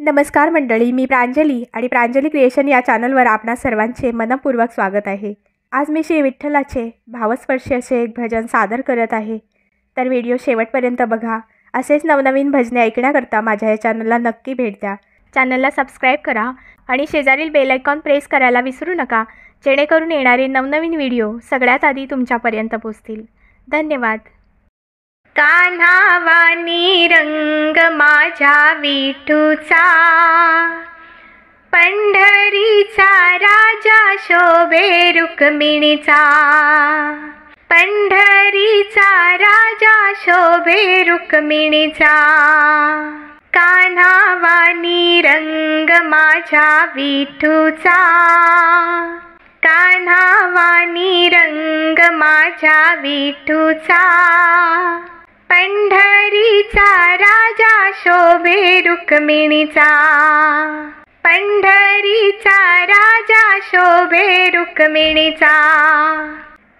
नमस्कार मंडळी, मी प्रांजली आणि प्रांजली क्रिएशन या चॅनलवर आपणा सर्वांचे मनपूर्वक स्वागत आहे। आज मी श्री विठ्ठलाचे भावस्पर्शी असे एक भजन सादर करत आहे, तर व्हिडिओ शेवटपर्यंत बघा। असेच नवनवीन भजने ऐकण्याकरता माझ्या या चॅनलला नक्की भेट द्या। चॅनलला सबस्क्राइब करा आणि शेजारील बेल आयकॉन प्रेस करायला विसरू नका, जेणेकरून येणारे नवनवीन व्हिडिओ सगळ्यात आधी तुमच्यापर्यंत पोहोचतील। धन्यवाद। कान्हावानी रंग माझ्या विठूचा, पंढरीचा राजा शोभे रुक्मिणीचा, पंढरीचा राजा शोभे रुक्मिणीचा। कान्हावानी रंग माझ्या विठूचा, कान्हावानी रंग माझ्या विठूचा, पंढरीचा राजा शोभे रुक्मिणीचा, पंढरीचा राजा शोभे रुक्मिणीचा।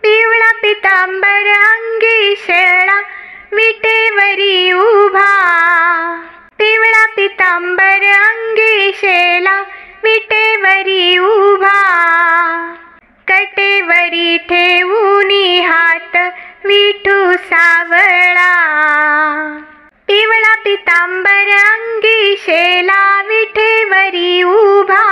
पिवळा पितांबर अंगी शेळा विटेवरी उभा, पिवळा पितांबर अंगी शेळा विटेवरी उभा, कटेवरी ठेवूनी हात विठू सावळा। पिवळा पितांबर अंगी शेला विठेवरी उभा,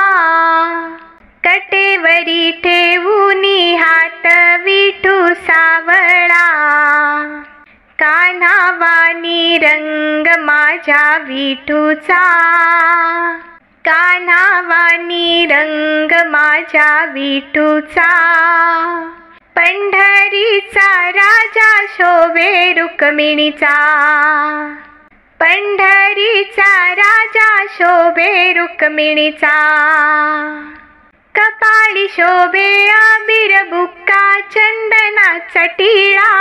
कटेवरी ठेवूनी हात विठू सावळा। कान्हावानी रंग माझ्या विठूचा, कान्हावानी रंग माझ्या विठूचा, पंढरीचा राजा शोभे रुक्मिणीचा, पंढरीचा राजा शोभे रुक्मिणीचा। कपाळी शोभे अबीर बुक्का चंदनाचा टिळा,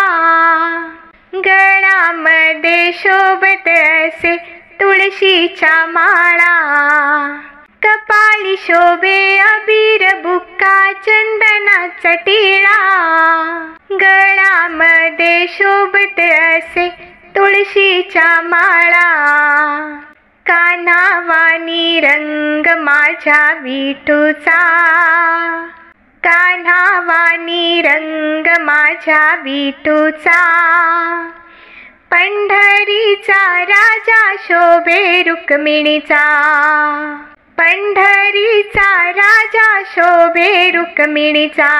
गळामध्ये शोभत असे तुळशीच्या माळा। कपाळी शोभे अबीर बुक्का चंदनाचा टिळा, गळामध्ये शोभत असे तुळशीच्या माळा। कान्हावानी रंग माझ्या विठूचा, कान्हावानी रंग माझ्या विठूचा, पंढरीचा राजा शोभे रुक्मिणीचा, पंढरीचा राजा शोभे रुक्मिणीचा।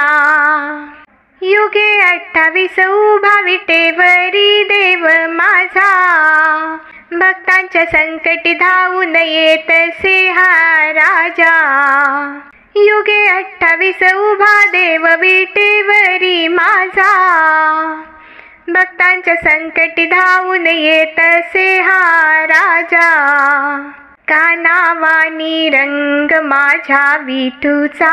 युगे 28 उभा विटेवरी देव माझा, भक्तांच्या संकटी धावून येतसे हा राजा। युगे 28 उभा देव विटेवरी माझा, भक्तांच्या संकटी धावून येतसे हा राजा। कान्हावानी रंग माझ्या विठूचा,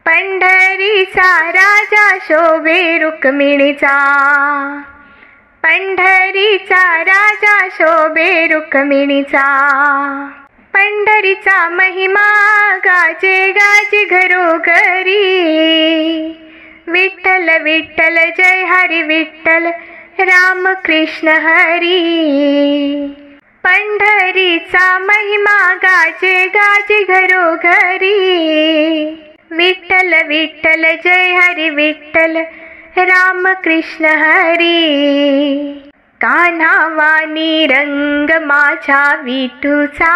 पंढरीचा राजा शोभे रुक्मिणीचा, पंढरीचा राजा शोभे रुक्मिणीचा। पंढरीचा महिमा गाजे गाजे घरोघरी, विठ्ठल विठ्ठल जय हरी विठ्ठल राम कृष्ण हरी। पंढरीचा महिमा गाजे गाजे घरोघरी, विठ्ठल विठ्ठल जय हरी विठ्ठल राम कृष्ण हरी। कान्हावानी रंग माझ्या विठूचा,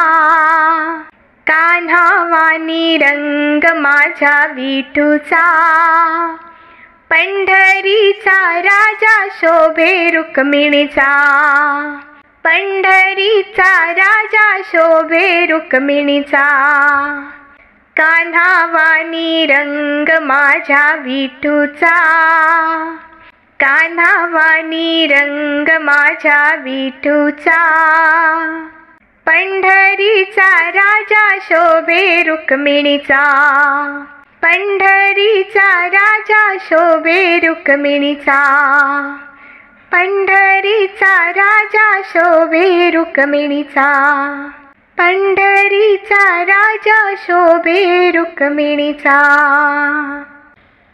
कान्हावानी रंग माझ्या विठूचा, पंढरीचा राजा शोभे रुक्मिणीचा, पंढरीचा राजा शोभे रुक्मिणीचा। कान्हावानी रंग माझ्या विठूचा, कान्हावानी रंग माझ्या विठूचा, पंढरीचा राजा शोभे रुक्मिणीचा, पंढरीचा राजा शोभे रुक्मिणीचा, पंढरीचा राजा शोभे रुक्मिणीचा, पंढरीचा राजा शोभे रुक्मिणीचा।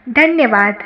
धन्यवाद।